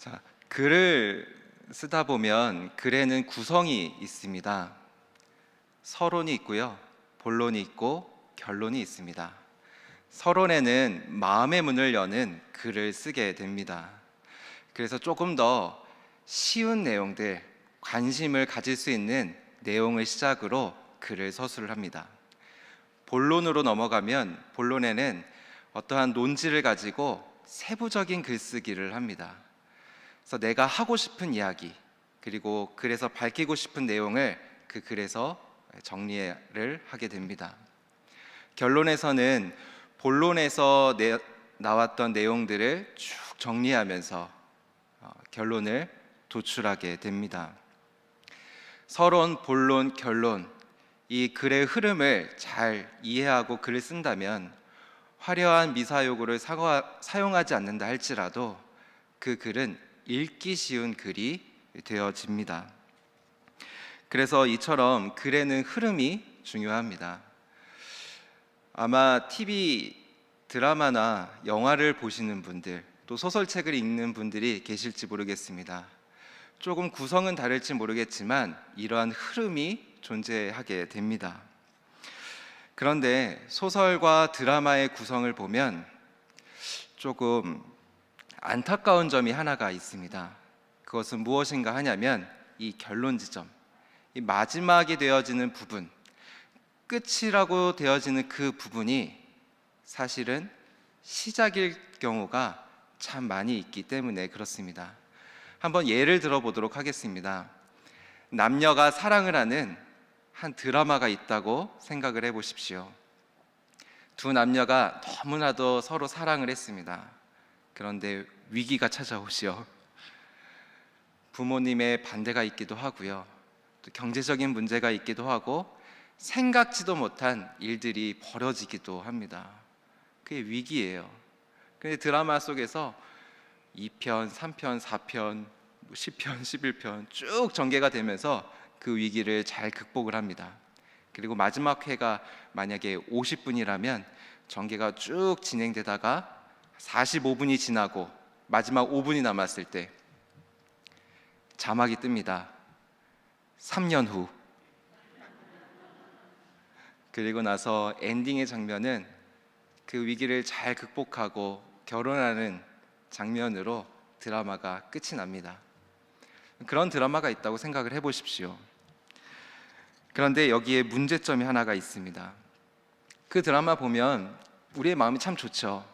자, 글을 쓰다 보면 글에는 구성이 있습니다. 서론이 있고요, 본론이 있고 결론이 있습니다. 서론에는 마음의 문을 여는 글을 쓰게 됩니다. 그래서 조금 더 쉬운 내용들, 관심을 가질 수 있는 내용을 시작으로 글을 서술을 합니다. 본론으로 넘어가면 본론에는 어떠한 논지를 가지고 세부적인 글쓰기를 합니다. 그래서 내가 하고 싶은 이야기, 그리고 글에서 밝히고 싶은 내용을 그 글에서 정리를 하게 됩니다. 결론에서는 본론에서 나왔던 내용들을 쭉 정리하면서 결론을 도출하게 됩니다. 서론, 본론, 결론, 이 글의 흐름을 잘 이해하고 글을 쓴다면 화려한 미사용어를 사용하지 않는다 할지라도 그 글은 읽기 쉬운 글이 되어집니다. 그래서 이처럼 글에는 흐름이 중요합니다. 아마 TV 드라마나 영화를 보시는 분들, 또 소설책을 읽는 분들이 계실지 모르겠습니다. 조금 구성은 다를지 모르겠지만 이러한 흐름이 존재하게 됩니다. 그런데 소설과 드라마의 구성을 보면 조금 안타까운 점이 하나가 있습니다. 그것은 무엇인가 하냐면 이 결론 지점, 이 마지막이 되어지는 부분, 끝이라고 되어지는 그 부분이 사실은 시작일 경우가 참 많이 있기 때문에 그렇습니다. 한번 예를 들어보도록 하겠습니다. 남녀가 사랑을 하는 한 드라마가 있다고 생각을 해보십시오. 두 남녀가 너무나도 서로 사랑을 했습니다. 그런데 위기가 찾아오시오. 부모님의 반대가 있기도 하고요, 또 경제적인 문제가 있기도 하고 생각지도 못한 일들이 벌어지기도 합니다. 그게 위기예요. 그런데 드라마 속에서 2편, 3편, 4편, 10편, 11편 쭉 전개가 되면서 그 위기를 잘 극복을 합니다. 그리고 마지막 회가 만약에 50분이라면 전개가 쭉 진행되다가 45분이 지나고 마지막 5분이 남았을 때 자막이 뜹니다. 3년 후. 그리고 나서 엔딩의 장면은 그 위기를 잘 극복하고 결혼하는 장면으로 드라마가 끝이 납니다. 그런 드라마가 있다고 생각을 해보십시오. 그런데 여기에 문제점이 하나가 있습니다. 그 드라마 보면 우리의 마음이 참 좋죠.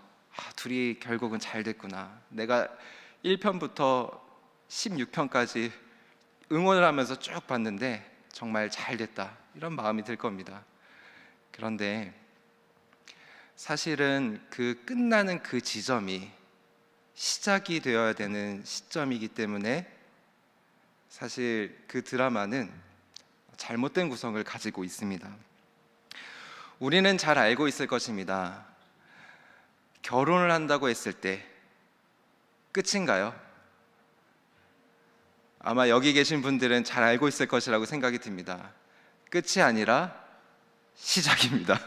둘이 결국은 잘 됐구나. 내가 1편부터 16편까지 응원을 하면서 쭉 봤는데 정말 잘 됐다, 이런 마음이 들 겁니다. 그런데 사실은 그 끝나는 그 지점이 시작이 되어야 되는 시점이기 때문에 사실 그 드라마는 잘못된 구성을 가지고 있습니다. 우리는 잘 알고 있을 것입니다. 결혼을 한다고 했을 때 끝인가요? 아마 여기 계신 분들은 잘 알고 있을 것이라고 생각이 듭니다. 끝이 아니라 시작입니다.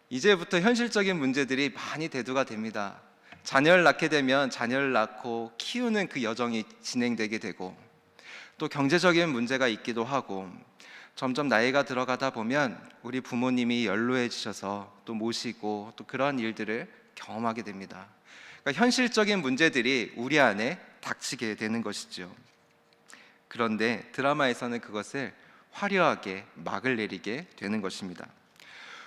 이제부터 현실적인 문제들이 많이 대두가 됩니다. 자녀를 낳게 되면 자녀를 낳고 키우는 그 여정이 진행되게 되고, 또 경제적인 문제가 있기도 하고, 점점 나이가 들어가다 보면 우리 부모님이 연로해지셔서 또 모시고 또 그런 일들을 경험하게 됩니다. 그러니까 현실적인 문제들이 우리 안에 닥치게 되는 것이죠. 그런데 드라마에서는 그것을 화려하게 막을 내리게 되는 것입니다.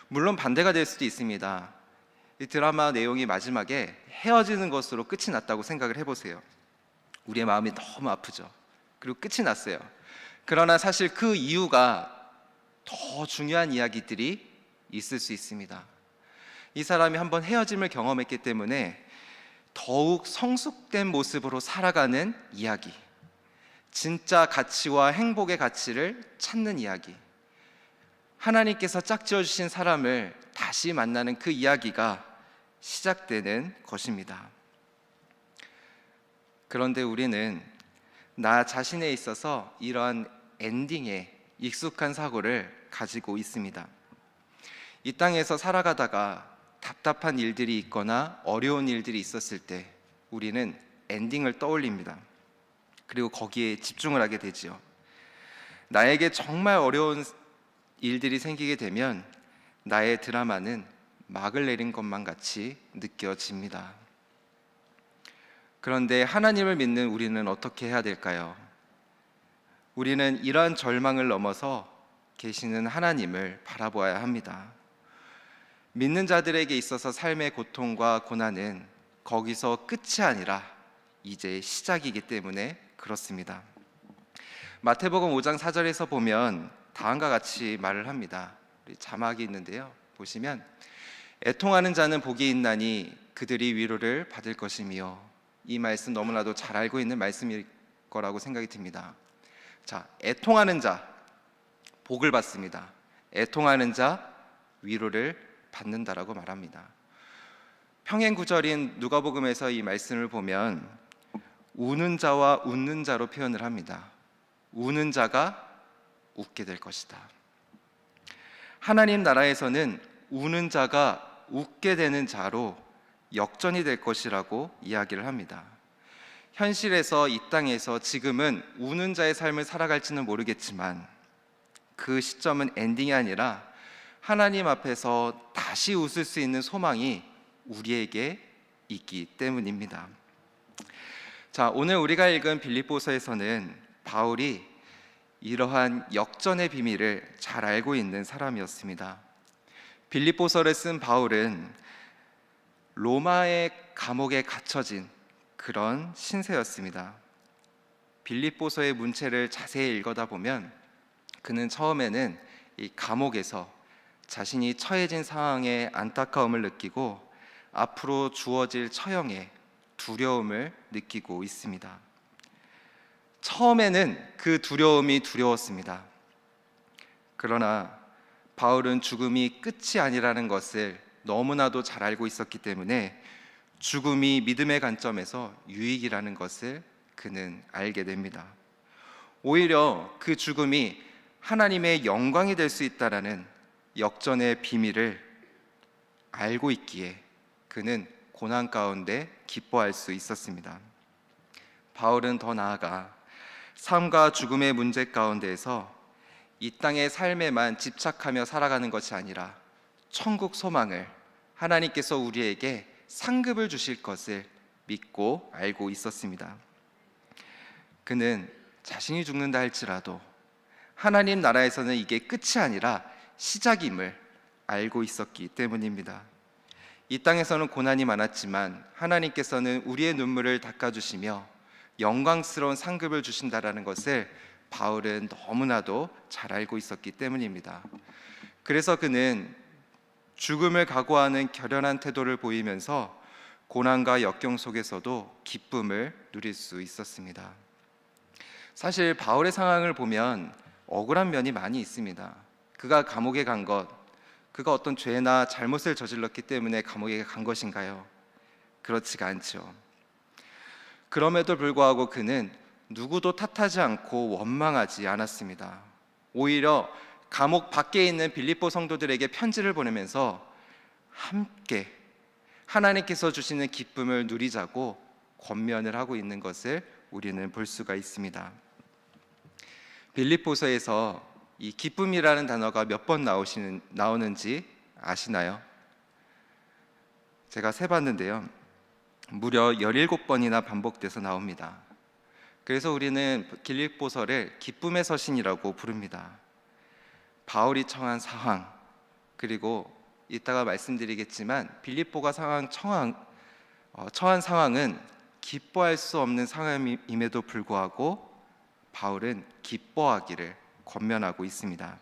물론 반대가 될 수도 있습니다. 이 드라마 내용이 마지막에 헤어지는 것으로 끝이 났다고 생각을 해보세요. 우리의 마음이 너무 아프죠. 그리고 끝이 났어요. 그러나 사실 그 이유가 더 중요한 이야기들이 있을 수 있습니다. 이 사람이 한번 헤어짐을 경험했기 때문에 더욱 성숙된 모습으로 살아가는 이야기, 진짜 가치와 행복의 가치를 찾는 이야기, 하나님께서 짝지어 주신 사람을 다시 만나는 그 이야기가 시작되는 것입니다. 그런데 우리는 나 자신에 있어서 이러한 엔딩에 익숙한 사고를 가지고 있습니다. 이 땅에서 살아가다가 답답한 일들이 있거나 어려운 일들이 있었을 때 우리는 엔딩을 떠올립니다. 그리고 거기에 집중을 하게 되지요. 나에게 정말 어려운 일들이 생기게 되면 나의 드라마는 막을 내린 것만 같이 느껴집니다. 그런데 하나님을 믿는 우리는 어떻게 해야 될까요? 우리는 이러한 절망을 넘어서 계시는 하나님을 바라보아야 합니다. 믿는 자들에게 있어서 삶의 고통과 고난은 거기서 끝이 아니라 이제 시작이기 때문에 그렇습니다. 마태복음 5장 4절에서 보면 다음과 같이 말을 합니다. 우리 자막이 있는데요. 보시면 애통하는 자는 복이 있나니 그들이 위로를 받을 것이며, 이 말씀 너무나도 잘 알고 있는 말씀일 거라고 생각이 듭니다. 자, 애통하는 자 복을 받습니다. 애통하는 자 위로를 받는다라고 말합니다. 평행 구절인 누가복음에서 이 말씀을 보면 우는 자와 웃는 자로 표현을 합니다. 우는 자가 웃게 될 것이다. 하나님 나라에서는 우는 자가 웃게 되는 자로 역전이 될 것이라고 이야기를 합니다. 현실에서 이 땅에서 지금은 우는 자의 삶을 살아갈지는 모르겠지만 그 시점은 엔딩이 아니라 하나님 앞에서 다시 웃을 수 있는 소망이 우리에게 있기 때문입니다. 자, 오늘 우리가 읽은 빌립보서에서는 바울이 이러한 역전의 비밀을 잘 알고 있는 사람이었습니다. 빌립보서를 쓴 바울은 로마의 감옥에 갇혀진 그런 신세였습니다. 빌립보서의 문체를 자세히 읽어다 보면 그는 처음에는 이 감옥에서 자신이 처해진 상황에 안타까움을 느끼고 앞으로 주어질 처형에 두려움을 느끼고 있습니다. 처음에는 그 두려움이 두려웠습니다. 그러나 바울은 죽음이 끝이 아니라는 것을 너무나도 잘 알고 있었기 때문에 죽음이 믿음의 관점에서 유익이라는 것을 그는 알게 됩니다. 오히려 그 죽음이 하나님의 영광이 될 수 있다라는 역전의 비밀을 알고 있기에 그는 고난 가운데 기뻐할 수 있었습니다. 바울은 더 나아가 삶과 죽음의 문제 가운데에서 이 땅의 삶에만 집착하며 살아가는 것이 아니라 천국 소망을, 하나님께서 우리에게 상급을 주실 것을 믿고 알고 있었습니다. 그는 자신이 죽는다 할지라도 하나님 나라에서는 이게 끝이 아니라 시작임을 알고 있었기 때문입니다. 이 땅에서는 고난이 많았지만 하나님께서는 우리의 눈물을 닦아주시며 영광스러운 상급을 주신다라는 것을 바울은 너무나도 잘 알고 있었기 때문입니다. 그래서 그는 죽음을 각오하는 결연한 태도를 보이면서 고난과 역경 속에서도 기쁨을 누릴 수 있었습니다. 사실 바울의 상황을 보면 억울한 면이 많이 있습니다. 그가 감옥에 간 것, 그가 어떤 죄나 잘못을 저질렀기 때문에 감옥에 간 것인가요? 그렇지가 않죠. 그럼에도 불구하고 그는 누구도 탓하지 않고 원망하지 않았습니다. 오히려 감옥 밖에 있는 빌립보 성도들에게 편지를 보내면서 함께 하나님께서 주시는 기쁨을 누리자고 권면을 하고 있는 것을 우리는 볼 수가 있습니다. 빌립보서에서 이 기쁨이라는 단어가 몇 번 나오는지 아시나요? 제가 세봤는데요, 무려 17번이나 반복돼서 나옵니다. 그래서 우리는 빌립보서를 기쁨의 서신이라고 부릅니다. 바울이 처한 상황, 그리고 이따가 말씀드리겠지만 빌립보가 처한 상황은 기뻐할 수 없는 상황임에도 불구하고 바울은 기뻐하기를 권면하고 있습니다.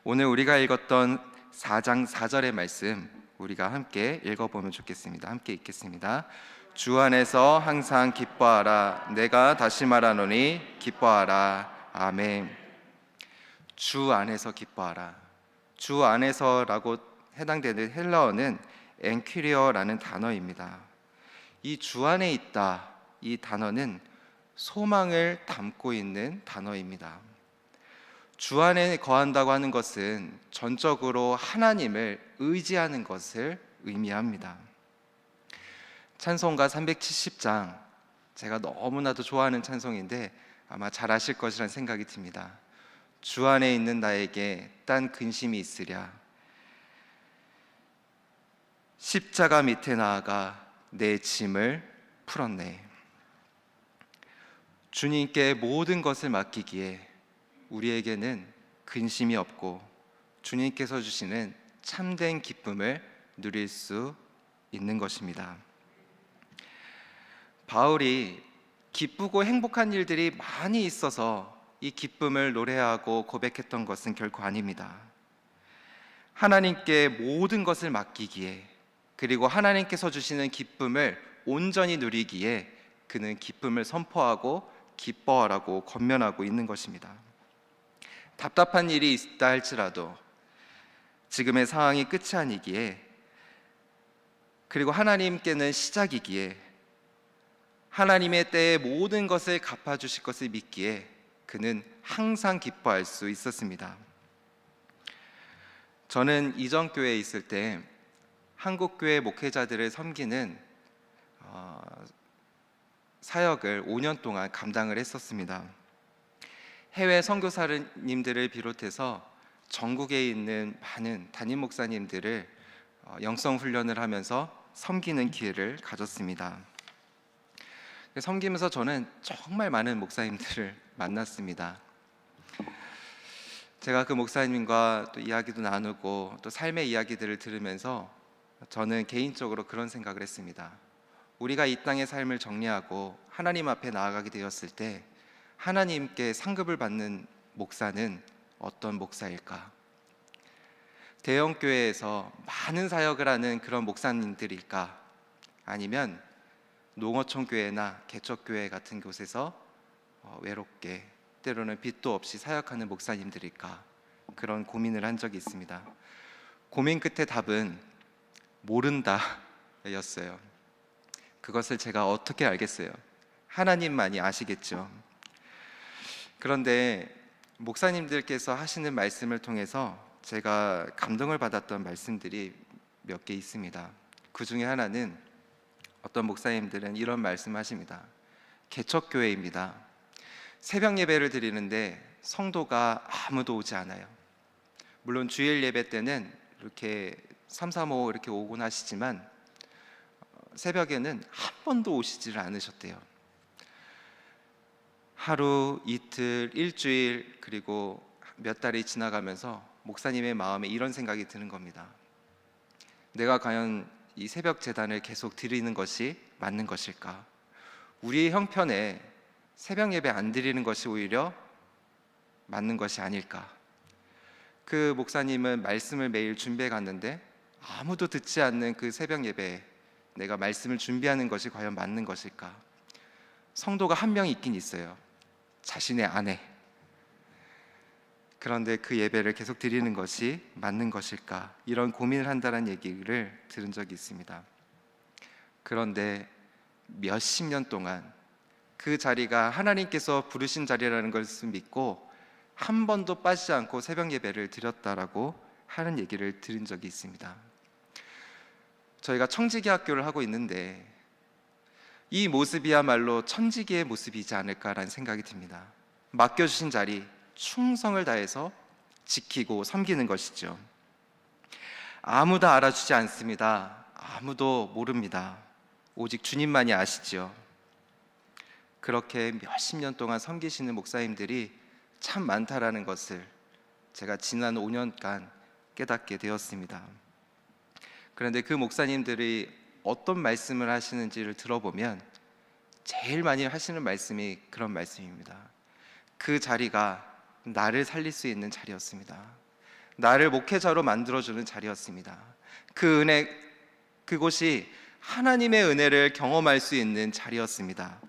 오늘 우리가 읽었던 4장 4절의 말씀 우리가 함께 읽어보면 좋겠습니다. 함께 읽겠습니다. 주 안에서 항상 기뻐하라. 내가 다시 말하노니 기뻐하라. 아멘. 주 안에서 기뻐하라. 주 안에서라고 해당되는 헬라어는 엔퀴리어라는 단어입니다. 이 주 안에 있다, 이 단어는 소망을 담고 있는 단어입니다. 주 안에 거한다고 하는 것은 전적으로 하나님을 의지하는 것을 의미합니다. 찬송가 370장 제가 너무나도 좋아하는 찬송인데 아마 잘 아실 것이라는 생각이 듭니다. 주 안에 있는 나에게 딴 근심이 있으랴. 십자가 밑에 나아가 내 짐을 풀었네. 주님께 모든 것을 맡기기에 우리에게는 근심이 없고 주님께서 주시는 참된 기쁨을 누릴 수 있는 것입니다. 바울이 기쁘고 행복한 일들이 많이 있어서 이 기쁨을 노래하고 고백했던 것은 결코 아닙니다. 하나님께 모든 것을 맡기기에, 그리고 하나님께서 주시는 기쁨을 온전히 누리기에 그는 기쁨을 선포하고 기뻐하라고 권면하고 있는 것입니다. 답답한 일이 있다 할지라도 지금의 상황이 끝이 아니기에, 그리고 하나님께는 시작이기에 하나님의 때에 모든 것을 갚아주실 것을 믿기에 그는 항상 기뻐할 수 있었습니다. 저는 이전 교회에 있을 때 한국교회 목회자들을 섬기는 사역을 5년 동안 감당을 했었습니다. 해외 선교사님들을 비롯해서 전국에 있는 많은 담임 목사님들을 영성 훈련을 하면서 섬기는 기회를 가졌습니다. 섬기면서 저는 정말 많은 목사님들을 만났습니다. 제가 그 목사님과 또 이야기도 나누고 또 삶의 이야기들을 들으면서 저는 개인적으로 그런 생각을 했습니다. 우리가 이 땅의 삶을 정리하고 하나님 앞에 나아가게 되었을 때 하나님께 상급을 받는 목사는 어떤 목사일까? 대형 교회에서 많은 사역을 하는 그런 목사님들일까? 아니면 농어촌 교회나 개척 교회 같은 곳에서 외롭게 때로는 빚도 없이 사역하는 목사님들일까? 그런 고민을 한 적이 있습니다. 고민 끝에 답은 모른다 였어요. 그것을 제가 어떻게 알겠어요? 하나님만이 아시겠죠. 그런데 목사님들께서 하시는 말씀을 통해서 제가 감동을 받았던 말씀들이 몇 개 있습니다. 그 중에 하나는 어떤 목사님들은 이런 말씀하십니다. 개척교회입니다. 새벽 예배를 드리는데 성도가 아무도 오지 않아요. 물론 주일 예배 때는 이렇게 3, 3, 5 이렇게 오곤 하시지만 새벽에는 한 번도 오시지를 않으셨대요. 하루, 이틀, 일주일, 그리고 몇 달이 지나가면서 목사님의 마음에 이런 생각이 드는 겁니다. 내가 과연 이 새벽 제단을 계속 드리는 것이 맞는 것일까? 우리의 형편에 새벽 예배 안 드리는 것이 오히려 맞는 것이 아닐까? 그 목사님은 말씀을 매일 준비해 갔는데 아무도 듣지 않는 그 새벽 예배에 내가 말씀을 준비하는 것이 과연 맞는 것일까? 성도가 한 명 있긴 있어요. 자신의 아내. 그런데 그 예배를 계속 드리는 것이 맞는 것일까? 이런 고민을 한다는 얘기를 들은 적이 있습니다. 그런데 몇십 년 동안 그 자리가 하나님께서 부르신 자리라는 것을 믿고 한 번도 빠지지 않고 새벽 예배를 드렸다라고 하는 얘기를 들은 적이 있습니다. 저희가 청지기 학교를 하고 있는데 이 모습이야말로 천지기의 모습이지 않을까라는 생각이 듭니다. 맡겨주신 자리 충성을 다해서 지키고 섬기는 것이죠. 아무도 알아주지 않습니다. 아무도 모릅니다. 오직 주님만이 아시죠. 그렇게 몇십 년 동안 섬기시는 목사님들이 참 많다라는 것을 제가 지난 5년간 깨닫게 되었습니다. 그런데 그 목사님들이 어떤 말씀을 하시는지를 들어보면 제일 많이 하시는 말씀이 그런 말씀입니다. 그 자리가 나를 살릴 수 있는 자리였습니다. 나를 목회자로 만들어주는 자리였습니다. 그 은혜, 그곳이 하나님의 은혜를 경험할 수 있는 자리였습니다.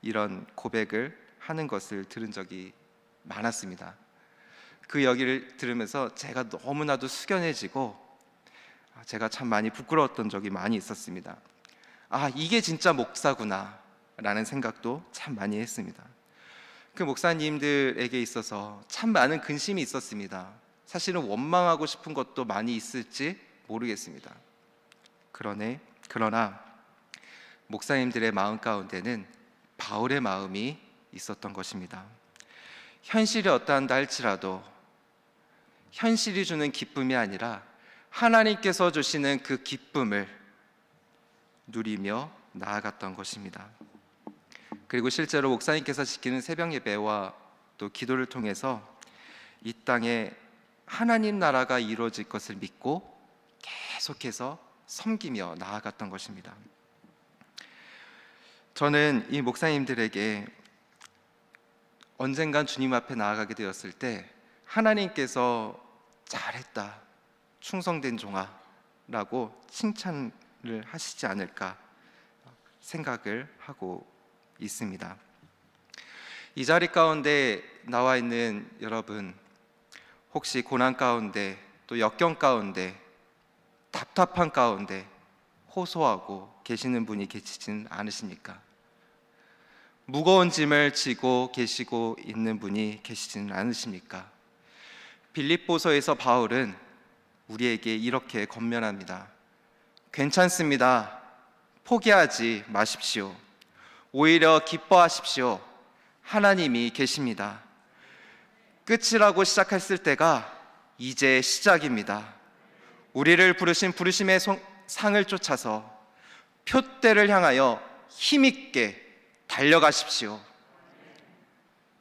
이런 고백을 하는 것을 들은 적이 많았습니다. 그 얘기를 들으면서 제가 너무나도 숙연해지고 제가 참 많이 부끄러웠던 적이 많이 있었습니다. 아, 이게 진짜 목사구나 라는 생각도 참 많이 했습니다. 그 목사님들에게 있어서 참 많은 근심이 있었습니다. 사실은 원망하고 싶은 것도 많이 있을지 모르겠습니다. 그러나 목사님들의 마음 가운데는 바울의 마음이 있었던 것입니다. 현실이 어떠한다 할지라도 현실이 주는 기쁨이 아니라 하나님께서 주시는 그 기쁨을 누리며 나아갔던 것입니다. 그리고 실제로 목사님께서 지키는 새벽 예배와 또 기도를 통해서 이 땅에 하나님 나라가 이루어질 것을 믿고 계속해서 섬기며 나아갔던 것입니다. 저는 이 목사님들에게 언젠간 주님 앞에 나아가게 되었을 때 하나님께서 잘했다, 충성된 종아 라고 칭찬을 하시지 않을까 생각을 하고 있습니다. 이 자리 가운데 나와 있는 여러분, 혹시 고난 가운데 또 역경 가운데 답답한 가운데 호소하고 계시는 분이 계시진 않으십니까? 무거운 짐을 지고 계시고 있는 분이 계시지는 않으십니까? 빌립보서에서 바울은 우리에게 이렇게 권면합니다. 괜찮습니다. 포기하지 마십시오. 오히려 기뻐하십시오. 하나님이 계십니다. 끝이라고 시작했을 때가 이제 시작입니다. 우리를 부르신 부르심의 상을 쫓아서 표대를 향하여 힘있게 달려가십시오.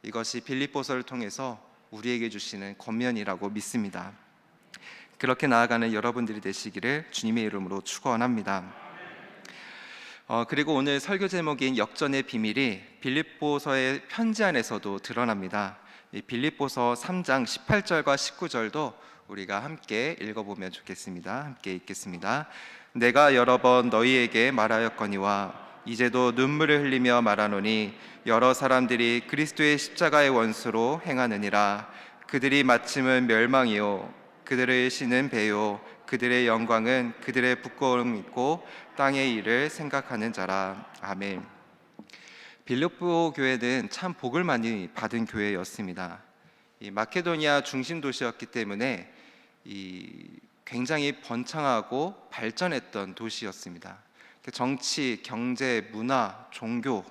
이것이 빌립보서를 통해서 우리에게 주시는 권면이라고 믿습니다. 그렇게 나아가는 여러분들이 되시기를 주님의 이름으로 축원합니다. 그리고 오늘 설교 제목인 역전의 비밀이 빌립보서의 편지 안에서도 드러납니다. 이 빌립보서 3장 18절과 19절도 우리가 함께 읽어보면 좋겠습니다. 함께 읽겠습니다. 내가 여러 번 너희에게 말하였거니와 이제도 눈물을 흘리며 말하노니 여러 사람들이 그리스도의 십자가의 원수로 행하느니라. 그들이 마침은 멸망이요 그들의 신은 배요 그들의 영광은 그들의 부끄러움이고 땅의 일을 생각하는 자라. 아멘. 빌립보 교회는 참 복을 많이 받은 교회였습니다. 이 마케도니아 중심 도시였기 때문에 굉장히 번창하고 발전했던 도시였습니다. 정치, 경제, 문화, 종교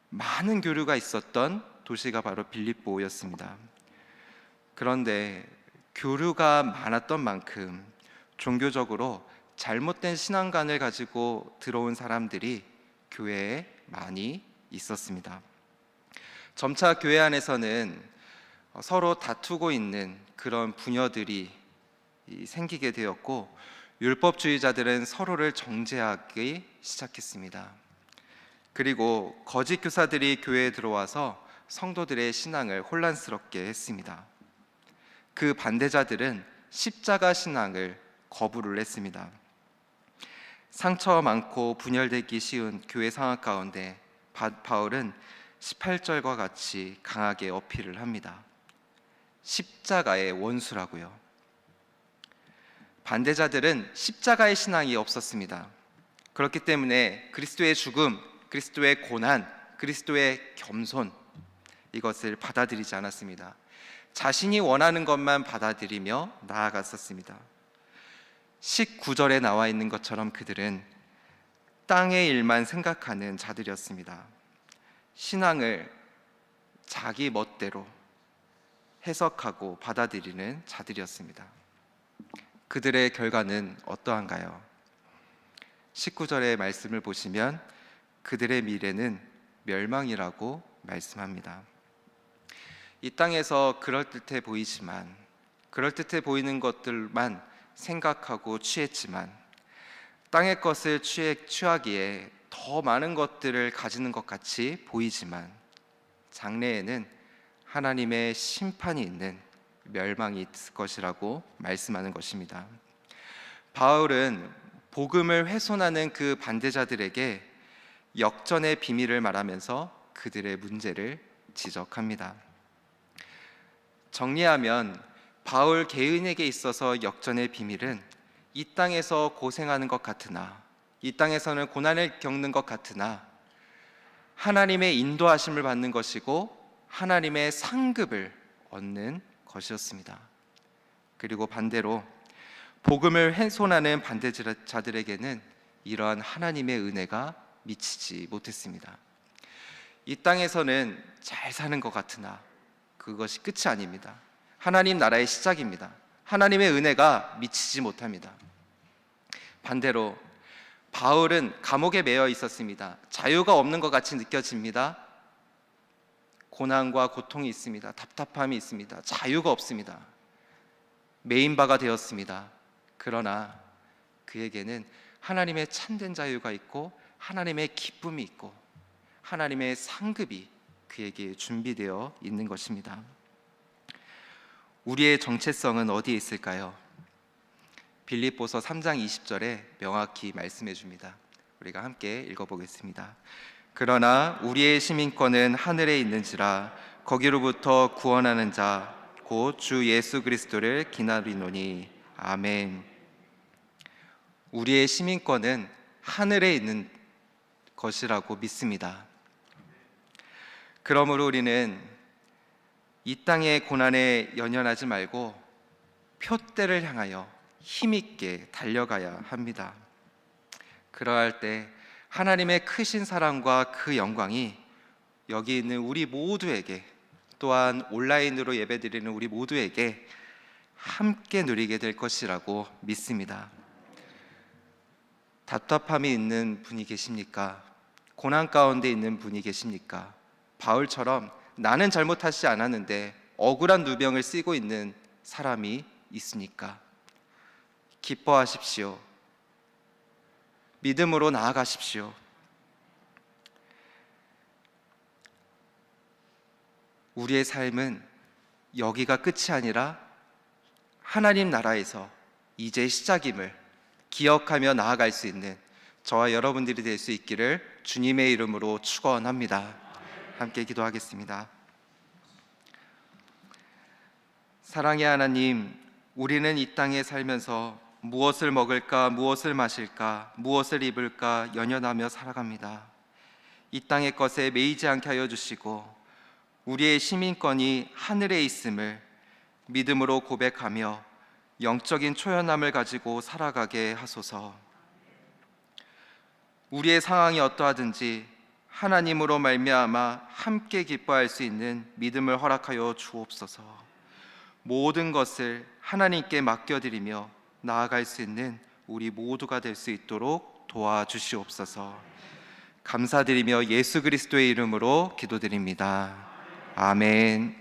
많은 교류가 있었던 도시가 바로 빌립보였습니다. 그런데 교류가 많았던 만큼 종교적으로 잘못된 신앙관을 가지고 들어온 사람들이 교회에 많이 있었습니다. 점차 교회 안에서는 서로 다투고 있는 그런 분야들이 생기게 되었고 율법주의자들은 서로를 정죄하기 시작했습니다. 그리고 거짓 교사들이 교회에 들어와서 성도들의 신앙을 혼란스럽게 했습니다. 그 반대자들은 십자가 신앙을 거부를 했습니다. 상처 많고 분열되기 쉬운 교회 상황 가운데 바울은 18절과 같이 강하게 어필을 합니다. 십자가의 원수라고요. 반대자들은 십자가의 신앙이 없었습니다. 그렇기 때문에 그리스도의 죽음, 그리스도의 고난, 그리스도의 겸손 이것을 받아들이지 않았습니다. 자신이 원하는 것만 받아들이며 나아갔었습니다. 19절에 나와 있는 것처럼 그들은 땅의 일만 생각하는 자들이었습니다. 신앙을 자기 멋대로 해석하고 받아들이는 자들이었습니다. 그들의 결과는 어떠한가요? 19절의 말씀을 보시면 그들의 미래는 멸망이라고 말씀합니다. 이 땅에서 그럴듯해 보이지만, 그럴듯해 보이는 것들만 생각하고 취했지만, 땅의 것을 취하기에 더 많은 것들을 가지는 것 같이 보이지만 장래에는 하나님의 심판이 있는 멸망이 있을 것이라고 말씀하는 것입니다. 바울은 복음을 훼손하는 그 반대자들에게 역전의 비밀을 말하면서 그들의 문제를 지적합니다. 정리하면 바울 개인에게 있어서 역전의 비밀은 이 땅에서 고생하는 것 같으나, 이 땅에서는 고난을 겪는 것 같으나 하나님의 인도하심을 받는 것이고 하나님의 상급을 얻는 것이었습니다. 그리고 반대로 복음을 훼손하는 반대자들에게는 이러한 하나님의 은혜가 미치지 못했습니다. 이 땅에서는 잘 사는 것 같으나 그것이 끝이 아닙니다. 하나님 나라의 시작입니다. 하나님의 은혜가 미치지 못합니다. 반대로 바울은 감옥에 매여 있었습니다. 자유가 없는 것 같이 느껴집니다. 고난과 고통이 있습니다. 답답함이 있습니다. 자유가 없습니다. 매인 바가 되었습니다. 그러나 그에게는 하나님의 참된 자유가 있고 하나님의 기쁨이 있고 하나님의 상급이 그에게 준비되어 있는 것입니다. 우리의 정체성은 어디에 있을까요? 빌립보서 3장 20절에 명확히 말씀해 줍니다. 우리가 함께 읽어보겠습니다. 그러나 우리의 시민권은 하늘에 있는지라 거기로부터 구원하는 자 곧 주 예수 그리스도를 기다리노니. 아멘. 우리의 시민권은 하늘에 있는 것이라고 믿습니다. 그러므로 우리는 이 땅의 고난에 연연하지 말고 표대를 향하여 힘있게 달려가야 합니다. 그러할 때 하나님의 크신 사랑과 그 영광이 여기 있는 우리 모두에게, 또한 온라인으로 예배드리는 우리 모두에게 함께 누리게 될 것이라고 믿습니다. 답답함이 있는 분이 계십니까? 고난 가운데 있는 분이 계십니까? 바울처럼 나는 잘못하지 않았는데 억울한 누명을 쓰고 있는 사람이 있으니까 기뻐하십시오. 믿음으로 나아가십시오. 우리의 삶은 여기가 끝이 아니라 하나님 나라에서 이제 시작임을 기억하며 나아갈 수 있는 저와 여러분들이 될 수 있기를 주님의 이름으로 축원합니다. 함께 기도하겠습니다. 사랑의 하나님, 우리는 이 땅에 살면서 무엇을 먹을까, 무엇을 마실까, 무엇을 입을까 연연하며 살아갑니다. 이 땅의 것에 매이지 않게 하여 주시고 우리의 시민권이 하늘에 있음을 믿음으로 고백하며 영적인 초연함을 가지고 살아가게 하소서. 우리의 상황이 어떠하든지 하나님으로 말미암아 함께 기뻐할 수 있는 믿음을 허락하여 주옵소서. 모든 것을 하나님께 맡겨드리며 나아갈 수 있는 우리 모두가 될 수 있도록 도와주시옵소서. 감사드리며 예수 그리스도의 이름으로 기도드립니다. 아멘.